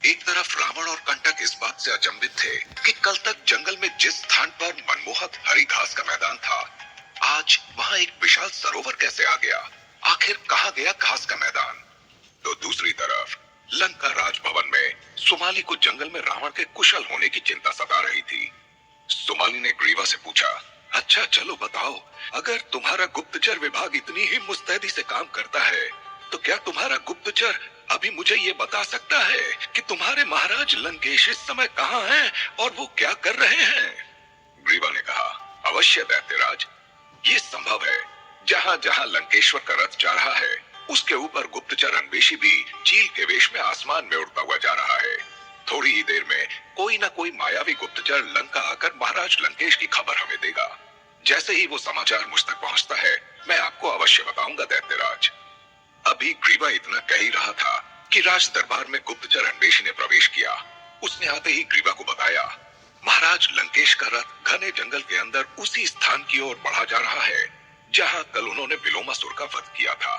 एक तरफ रावण और कंटक इस बात से अचंभित थे कि कल तक जंगल में जिस स्थान पर मनमोहक हरी घास का मैदान था, आज वहां एक विशाल सरोवर कैसे आ गया? आखिर कहाँ गया घास का मैदान? तो दूसरी तरफ लंका राजभवन में सुमाली को जंगल में रावण के कुशल होने की चिंता सता रही थी। सुमाली ने ग्रीवा से पूछा, अच्छा चलो बताओ, अगर तुम्हारा गुप्तचर विभाग इतनी ही मुस्तैदी से काम करता है, तो क्या तुम्हारा गुप्तचर अभी मुझे ये बता सकता है कि तुम्हारे महाराज लंकेश इस समय कहाँ हैं और वो क्या कर रहे हैं? ग्रीवा ने कहा, अवश्य दैत्यराज, ये संभव है। जहाँ जहाँ लंकेश्वर का रथ जा रहा है, उसके ऊपर गुप्तचर अन्वेषी भी चील के वेश में आसमान में उड़ता हुआ जा रहा है। थोड़ी ही देर में कोई ना कोई मायावी गुप्तचर लंका आकर महाराज लंकेश की खबर हमें देगा। जैसे ही वो समाचार मुझ तक पहुंचता है, मैं आपको अवश्य बताऊंगा दैत्यराज। अभी ग्रीवा इतना कह ही रहा था कि राज दरबार में गुप्तचर अन्वेषी ने प्रवेश किया। उसने आते ही ग्रीवा को बताया, महाराज लंकेश का रथ घने जंगल के अंदर उसी स्थान की ओर बढ़ा जा रहा है जहां कल उन्होंने विलोमासुर का वध किया था।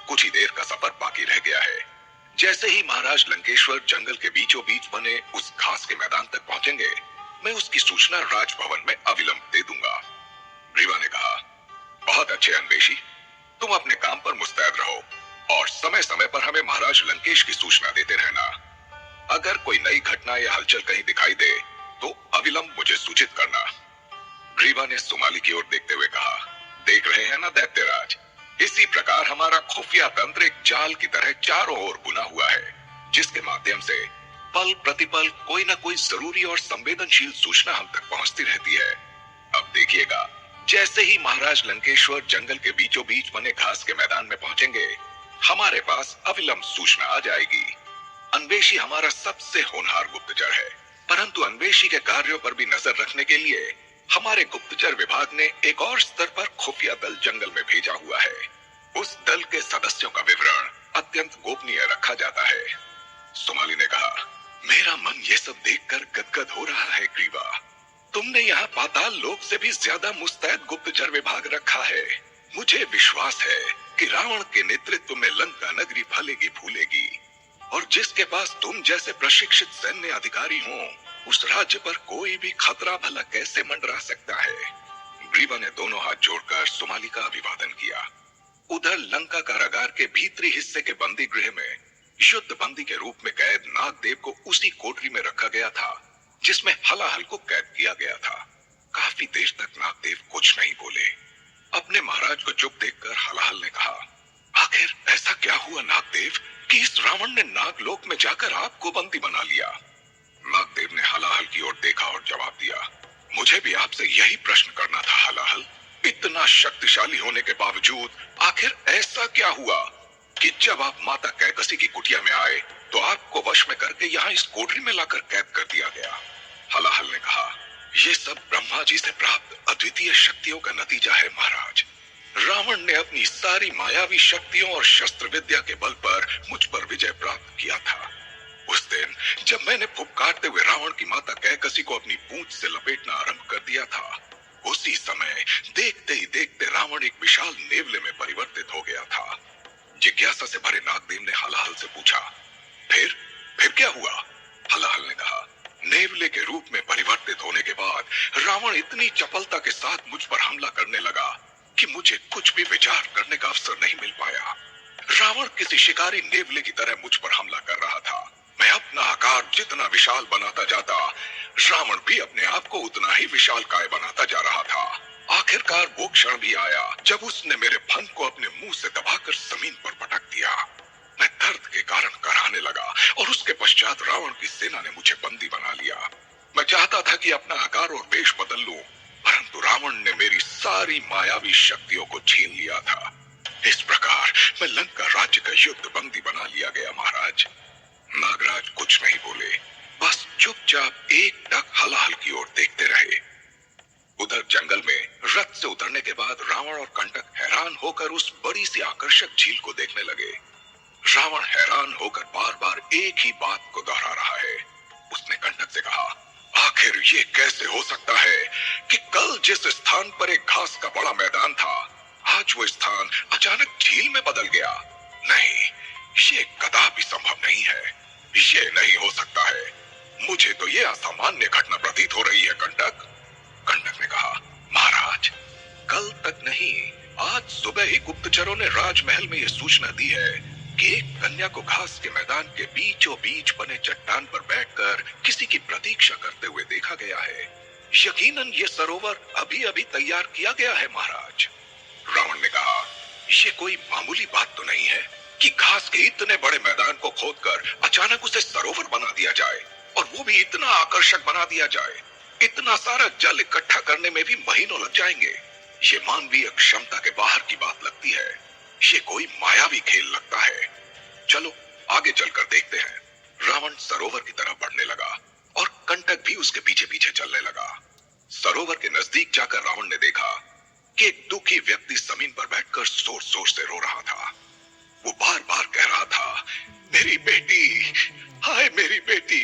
कुछ ही देर का सफर बाकी रह गया है। जैसे ही महाराज लंकेश्वर जंगल के बीचों बीच बने उस घास के मैदान तक पहुंचेंगे, मैं उसकी सूचना राजभवन में अविलंब दे दूंगा। ग्रीवा ने कहा, बहुत अच्छे अन्वेषी, तुम अपने काम पर मुस्तैद रहो और समय समय पर हमें महाराज लंकेश की सूचना देते रहना। अगर कोई नई घटना या हलचल कहीं दिखाई दे तो अविलंब मुझे सूचित करना। ग्रीवा ने सुमाली की ओर देखते हुए कहा, देख रहे हैं ना दैत्यराज, इसी प्रकार हमारा खुफिया तंत्र एक जाल की तरह चारों ओर बुना हुआ है, जिसके माध्यम से पल प्रतिपल कोई ना कोई जरूरी और संवेदनशील सूचना हम तक पहुंचती रहती है। अब देखिएगा, जैसे ही महाराज लंकेश्वर जंगल के बीचों बीच बने घास के मैदान में पहुंचेंगे, हमारे पास अविलंब सूचना आ जाएगी। अन्वेषी हमारा सबसे होनहार गुप्तचर है, परंतु अन्वेषी के कार्यों पर भी नजर रखने के लिए हमारे गुप्तचर विभाग ने एक और स्तर पर खुफिया दल जंगल में भेजा हुआ है। उस दल के सदस्यों का विवरण अत्यंत गोपनीय रखा जाता है। सुमाली ने कहा, मेरा मन ये सब देखकर गदगद हो रहा है ग्रीवा। तुमने यहाँ पाताल लोक से भी ज्यादा मुस्तैद गुप्तचर विभाग रखा है। मुझे विश्वास है कि रावण के नेतृत्व में लंका नगरी फलेगी फूलेगी, और जिसके पास तुम जैसे प्रशिक्षित सैन्य अधिकारी हों, उस राज्य पर कोई भी खतरा भला कैसे मंडरा सकता है। ग्रीवा ने दोनों हाथ जोड़कर सुमाली का अभिवादन किया। उधर लंका कारागार के भीतरी हिस्से के बंदी गृह में युद्ध बंदी के रूप में कैद नागदेव को उसी कोठरी में रखा गया था जिसमें हलाहल को कैद किया गया था। काफी देर तक नागदेव कुछ नहीं बोले। अपने महाराज को चुप देखकर हलाहल ने कहा, आखिर ऐसा क्या हुआ नागदेव कि इस रावण ने नागलोक में जाकर आपको बंदी बना लिया? नागदेव ने हलाहल की ओर देखा और जवाब दिया, मुझे भी आपसे यही प्रश्न करना था हलाहल। इतना शक्तिशाली होने के बावजूद आखिर ऐसा क्या हुआ कि जब आप माता कैकसी की कुटिया में आए तो आपको वश में करके यहाँ इस कोठरी में लाकर कैद कर दिया गया? हलाहल ने कहा, ये सब ब्रह्मा जी से प्राप्त अद्वितीय शक्तियों का नतीजा है महाराज। रावण ने अपनी सारी मायावी शक्तियों और शस्त्र विद्या के बल पर मुझ पर विजय प्राप्त किया था। उस दिन जब मैंने फुफकारते हुए रावण की माता कैकसी को अपनी पूंछ से लपेटना आरंभ कर दिया था, उसी समय देखते ही देखते रावण एक विशाल नेवले में परिवर्तित हो गया था। जिज्ञासा से भरे नागदेव ने हलाहल से पूछा, फिर क्या हुआ? हलाहल ने कहा, नेवले के रूप में परिवर्तित होने के बाद रावण इतनी चपलता के साथ मुझ पर हमला करने लगा कि मुझे कुछ भी विचार करने का अवसर नहीं मिल पाया। रावण किसी शिकारी नेवले की तरह मुझ पर हमला कर रहा था। मैं अपना आकार जितना विशाल बनाता जाता, रावण भी अपने आप को उतना ही विशालकाय बनाता जा रहा था। आखिरकार वो क्षण भी आया जब उसने मेरे फन को अपने मुंह से दबाकर जमीन पर पटक दिया। मैं दर्द के कारण कराहने लगा और उसके पश्चात रावण की सेना ने मुझे बंदी बना लिया। मैं चाहता था कि अपना आकार और वेश बदल लूं, परंतु रावण ने मेरी सारी मायावी शक्तियों को छीन लिया था। इस प्रकार मैं लंका राज्य का युद्ध बंदी बना लिया गया महाराज। नागराज कुछ नहीं बोले, बस चुपचाप एकटक हलाहल की ओर देखते रहे। उधर जंगल में रथ से उतरने के बाद रावण और कंटक हैरान होकर उस बड़ी सी आकर्षक झील को देखने लगे। रावण हैरान होकर बार बार एक ही बात को दोहरा रहा है। उसने कंटक से कहा, आखिर ये कैसे हो सकता है कि कल जिस स्थान पर एक घास का बड़ा मैदान था, आज वो स्थान अचानक झील में बदल गया? नहीं, ये कदापि संभव नहीं है। ये नहीं हो सकता है, मुझे तो ये असामान्य घटना प्रतीत हो रही है कंटक। कंटक ने कहा, महाराज, कल तक नहीं, आज सुबह ही गुप्तचरों ने राजमहल में यह सूचना दी है कि एक कन्या को घास के मैदान के बीचों बीच बने चट्टान पर बैठकर किसी की प्रतीक्षा करते हुए देखा गया है। यकीनन ये सरोवर अभी अभी तैयार किया गया है महाराज। रावण ने कहा, ये कोई मामूली बात तो नहीं है कि घास के इतने बड़े मैदान को खोदकर अचानक उसे सरोवर बना दिया जाए, और वो भी इतना आकर्षक बना दिया जाए। इतना सारा जल इकट्ठा करने में भी महीनों लग जाएंगे। ये मानवीय क्षमता के बाहर की बात लगती है। ये कोई मायावी खेल लगता है। चलो आगे चलकर देखते हैं। रावण सरोवर की तरफ बढ़ने लगा और कंटक भी उसके पीछे पीछे चलने लगा। सरोवर के नजदीक जाकर रावण ने देखा कि एक दुखी व्यक्ति जमीन पर बैठकर जोर जोर से रो रहा था। वो बार बार कह रहा था, मेरी बेटी, हाय मेरी बेटी,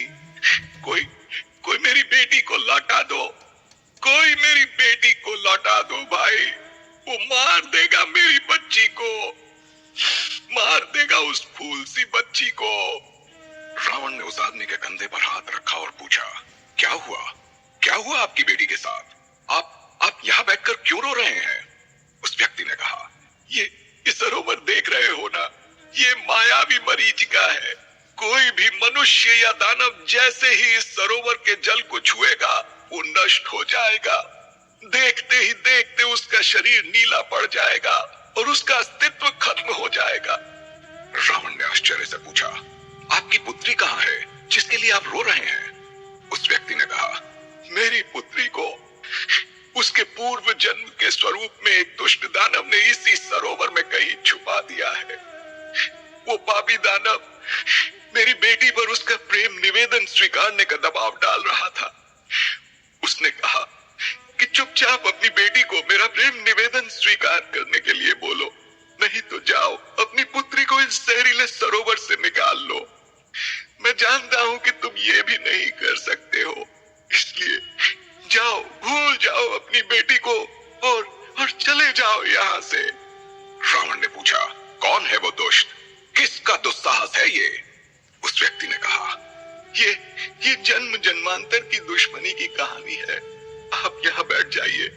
कोई कोई मेरी बेटी को लौटा दो, कोई मेरी बेटी को लौटा दो भाई, वो मार देगा मेरी बच्ची को, मार देगा उस फूल सी बच्ची को। रावण ने उस आदमी के कंधे पर हाथ रखा और पूछा, क्या हुआ, क्या हुआ आपकी बेटी के साथ? आप यहाँ बैठकर क्यों रो रहे हैं? उस व्यक्ति ने कहा, ये सरोवर देख रहे हो ना, ये मायावी मरीचिका है। कोई भी मनुष्य या दानव जैसे ही इस सरोवर के जल को छुएगा वो नष्ट हो जाएगा। देखते ही देखते उसका शरीर नीला पड़ जाएगा और उसका अस्तित्व खत्म हो जाएगा। रावण ने आश्चर्य से पूछा, आपकी पुत्री कहाँ है जिसके लिए आप रो रहे हैं? उस व्यक्ति ने कहा, मेरी पुत्री को उसके पूर्व जन्म के स्वरूप में एक दुष्ट दानव ने इसी सरोवर में कहीं छुपा दिया है। वो पापी दानव मेरी बेटी पर उसका प्रेम निवेदन स्वीकारने का दबाव डाल रहा था। उसने कहा कि चुपचाप अपनी बेटी को मेरा प्रेम निवेदन स्वीकार करने के लिए बोलो, नहीं तो जाओ अपनी पुत्री को इस जहरीले सरोवर से निकाल लो। मैं जानता हूं कि तुम ये भी नहीं कर सकते हो, इसलिए जाओ, भूल जाओ अपनी बेटी को और चले जाओ यहाँ से। रावण ने पूछा, कौन है वो दुष्ट, किसका दुस्साहस है ये? उस व्यक्ति ने कहा, ये जन्म जन्मांतर की दुश्मनी की कहानी है। आप यहाँ बैठ जाइए,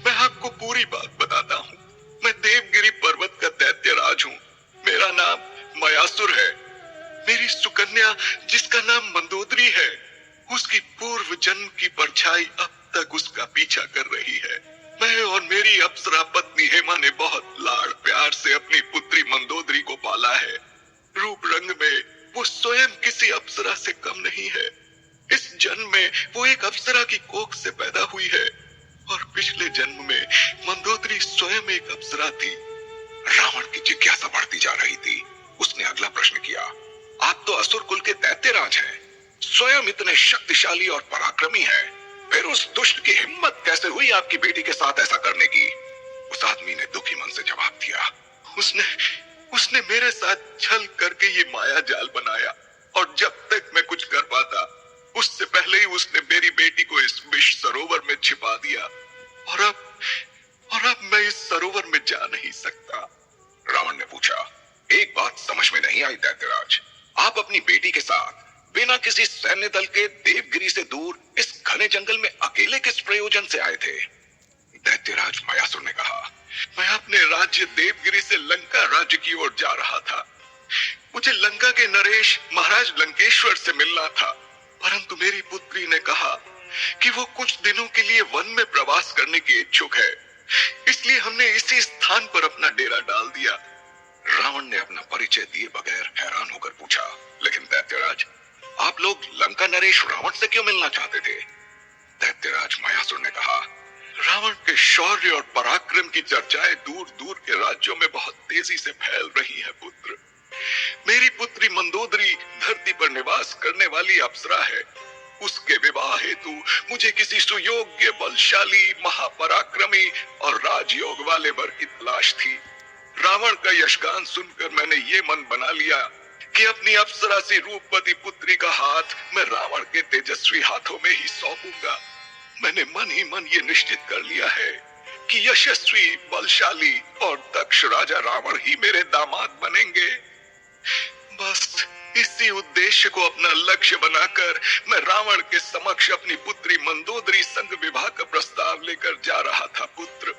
मैं आपको पूरी बात बताता हूँ। मैं देवगिरी पर्वत का दैत्यराज हूँ। मेरा नाम मयासुर है। मेरी सुकन्या जिसका नाम मंदोदरी है, उसकी पूर्व जन्म की परछाई अब तक उसका पीछा कर रही है। मैं और मेरी अप्सरा पत्नी हेमा ने बहुत लाड़ प्यार से अपनी पुत्री मंदोदरी को पाला है। रूप रंग में वो स्वयं किसी अप्सरा से कम नहीं है। इस जन्म में वो एक अप्सरा की कोख से पैदा हुई है और पिछले जन्म में मंदोदरी स्वयं एक अप्सरा थी। रावण की जिज्ञासा बढ़ती जा रही थी। उसने अगला प्रश्न किया, आप तो असुर कुल के दैत्यराज हैं, स्वयं इतने शक्तिशाली और पराक्रमी हैं, फिर उस दुष्ट की हिम्मत कैसे हुई आपकी बेटी के साथ ऐसा करने की? उस आदमी ने दुखी मन से जवाब दिया, उसने मेरे साथ छल करके ये माया जाल बनाया, और जब तक मैं कुछ कर पाता उससे पहले ही उसने मेरी बेटी को इस विष सरोवर में छिपा दिया, और अब मैं इस सरोवर में जा नहीं सकता। रावण ने पूछा, एक बात समझ में नहीं आई दैत्यराज, आप अपनी बेटी के साथ बिना किसी सैन्य दल के देवगिरी से दूर इस घने जंगल में अकेले किस प्रयोजन से आए थे? दैत्यराज मयासुर ने कहा, मैं अपने राज्य देवगिरी से लंका राज्य की ओर जा रहा था। मुझे लंका के नरेश महाराज लंकेश्वर से मिलना था, परंतु मेरी पुत्री ने कहा कि वो कुछ दिनों के लिए वन में प्रवास करने की इच्छुक है, इसलिए हमने इसी स्थान पर अपना डेरा डाल दिया। रावण ने अपना परिचय दिए बगैर हैरान होकर पूछा, लेकिन दैत्यराज, आप लोग लंका नरेश रावण से क्यों मिलना चाहते थे? दैत्यराज मयासुर ने कहा, रावण के शौर्य और पराक्रम की चर्चाएं दूर दूर के राज्यों में बहुत तेजी से फैल रही है पुत्र। मेरी पुत्री मंदोदरी धरती पर निवास करने वाली अप्सरा है। उसके विवाह हेतु मुझे किसी सुयोग्य, बलशाली, महापराक्रमी और राजयोग वाले वर की तलाश थी। रावण का यशगान सुनकर मैंने ये मन बना लिया कि अपनी अप्सरा सी रूपवती पुत्री का हाथ मैं रावण के तेजस्वी हाथों में ही सौंपूंगा। मैंने मन ही मन ये निश्चित कर लिया है कि यशस्वी, बलशाली और दक्ष राजा रावण ही मेरे दामाद बनेंगे। इसी उद्देश्य को अपना लक्ष्य बनाकर मैं रावण के समक्ष अपनी पुत्री मंदोदरी संग विवाह का प्रस्ताव लेकर जा रहा था। पुत्र,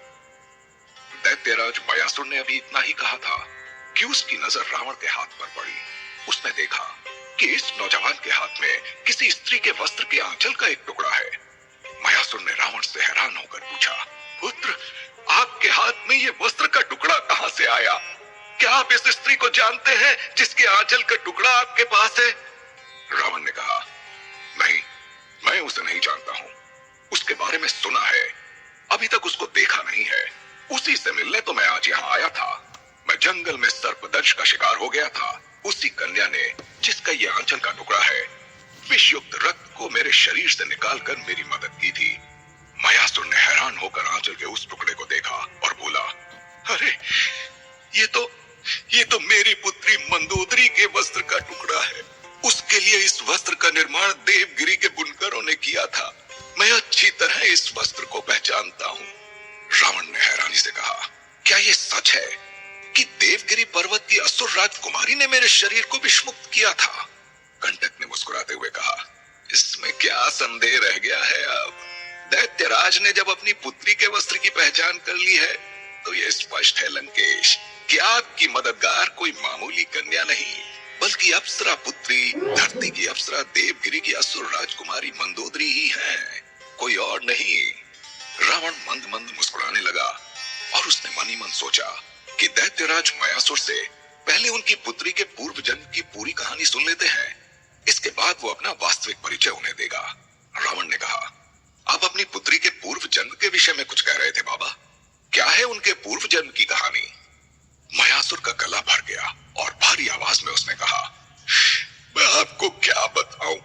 दैत्यराज मयासुर ने अभी इतना ही कहा था कि उसकी नजर रावण के हाथ पर पड़ी। उसने देखा कि इस नौजवान के हाथ में किसी स्त्री के वस्त्र के आंचल का एक टुकड़ा है। मयासुर ने रावण से हैरान होकर पूछा, पुत्र, आपके हाथ में ये वस्त्र का टुकड़ा कहां से आया? क्या आप इस स्त्री को जानते हैं जिसके आंचल का टुकड़ा आपके पास है? रावण ने कहा, नहीं, मैं उसे नहीं जानता हूं। उसके बारे में सुना है, अभी तक उसको देखा नहीं है। उसी से मिलने तो मैं आज यहाँ आया था। मैं जंगल में सर्पदंश का शिकार हो गया था। उसी कन्या ने, जिसका ये आंचल का टुकड़ा है, विषयुक्त रक्त को मेरे शरीर से निकालकर मेरी मदद की थी। मयासुर ने हैरान होकर आंचल के उस टुकड़े को देखा और बोला, अरे ये तो मेरी पुत्री मंदोदरी के वस्त्र का टुकड़ा है। उसके लिए इस वस्त्र का निर्माण देवगिरी के बुनकरों ने किया था। मैं अच्छी तरह इस वस्त्र को पहचानता हूँ। रावण ने हैरानी से कहा, क्या ये सच है कि देवगिरी पर्वत की असुर राजकुमारी ने मेरे शरीर को विषमुक्त किया था? कंटक ने मुस्कुराते हुए कहा, इसमें क्या संदेह रह गया है? अब दैत्यराज ने जब अपनी पुत्री के वस्त्र की पहचान कर ली है तो यह स्पष्ट है लंकेश कि आपकी मददगार कोई मामूली कन्या नहीं, बल्कि अप्सरा पुत्री, धरती की अप्सरा देवगिरी की असुर राजकुमारी मंदोदरी ही है, कोई और नहीं। रावण मंद मंद मुस्कुराने लगा और उसने मन ही मन सोचा कि दैत्यराज मयासुर से पहले उनकी पुत्री के पूर्व जन्म की पूरी कहानी सुन लेते हैं, इसके बाद वो अपना वास्तविक परिचय उन्हें देगा। रावण ने कहा, आप अपनी पुत्री के पूर्व जन्म के विषय में कुछ कह रहे थे बाबा, क्या है उनके पूर्व जन्म की कहानी? मयासुर का गला भर गया और भारी आवाज में उसने कहा, मैं आपको क्या बताऊं?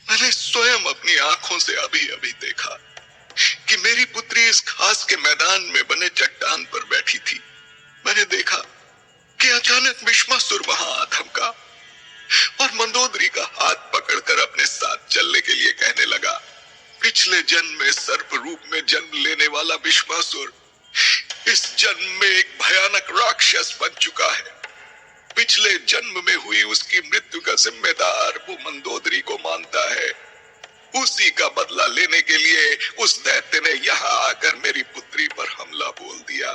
मैंने स्वयं अपनी आंखों से अभी अभी देखा कि मेरी पुत्री इस घास के मैदान में बने चट्टान पर बैठी थी। मैंने देखा कि अचानक विश्वासुर वहां आ थमका और मंदोदरी का हाथ पकड़कर अपने साथ चलने के लिए कहने लगा, पिछले जन्म में सर्प रूप में जन्म लेने वाला विश्वासुर इस जन्म में एक भयानक राक्षस बन चुका है। पिछले जन्म में हुई उसकी मृत्यु का जिम्मेदार वो मंदोदरी को मानता है। उसी का बदला लेने के लिए उस दैत्य ने यहाँ आकर मेरी पुत्री पर हमला बोल दिया।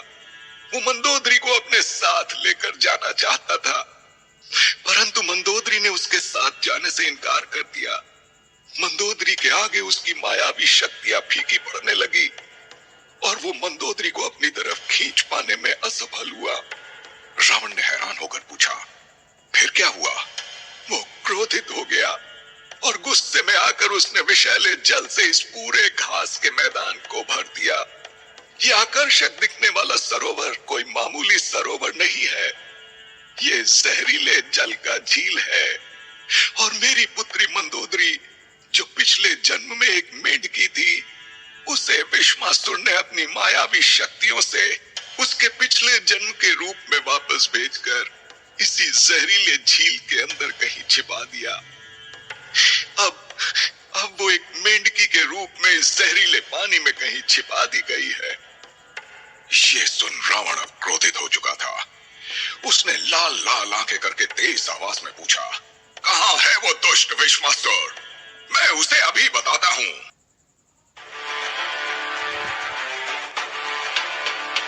वो मंदोदरी को अपने साथ लेकर जाना चाहता था, परंतु मंदोदरी ने उसके साथ जाने से इनकार कर दिया। मंदोदरी के आगे उसकी मायावी शक्तियां फीकी पड़ने लगी और वो मंदोदरी को अपनी तरफ खींच पाने में असफल हुआ। रावण ने हैरान होकर पूछा, फिर क्या हुआ? वो क्रोधित हो गया और गुस्से में आकर उसने विषैले जल से इस पूरे घास के मैदान को भर दिया। ये आकर्षक दिखने वाला सरोवर कोई मामूली सरोवर नहीं है, ये जहरीले जल का झील है। और मेरी पुत्री मंदोदरी, जो पिछले जन्म में एक मेंढकी थी, उसे विश्वासुर ने अपनी मायावी शक्तियों से उसके पिछले जन्म के रूप में वापस भेजकर इसी जहरीले झील के अंदर कहीं छिपा दिया। अब वो एक मेंढकी के रूप में इस जहरीले पानी में कहीं छिपा दी गई है। ये सुन रावण अब क्रोधित हो चुका था। उसने लाल लाल आंखें करके तेज आवाज में पूछा, कहां है वो दुष्ट विश्वासुर? मैं उसे अभी बताता हूं।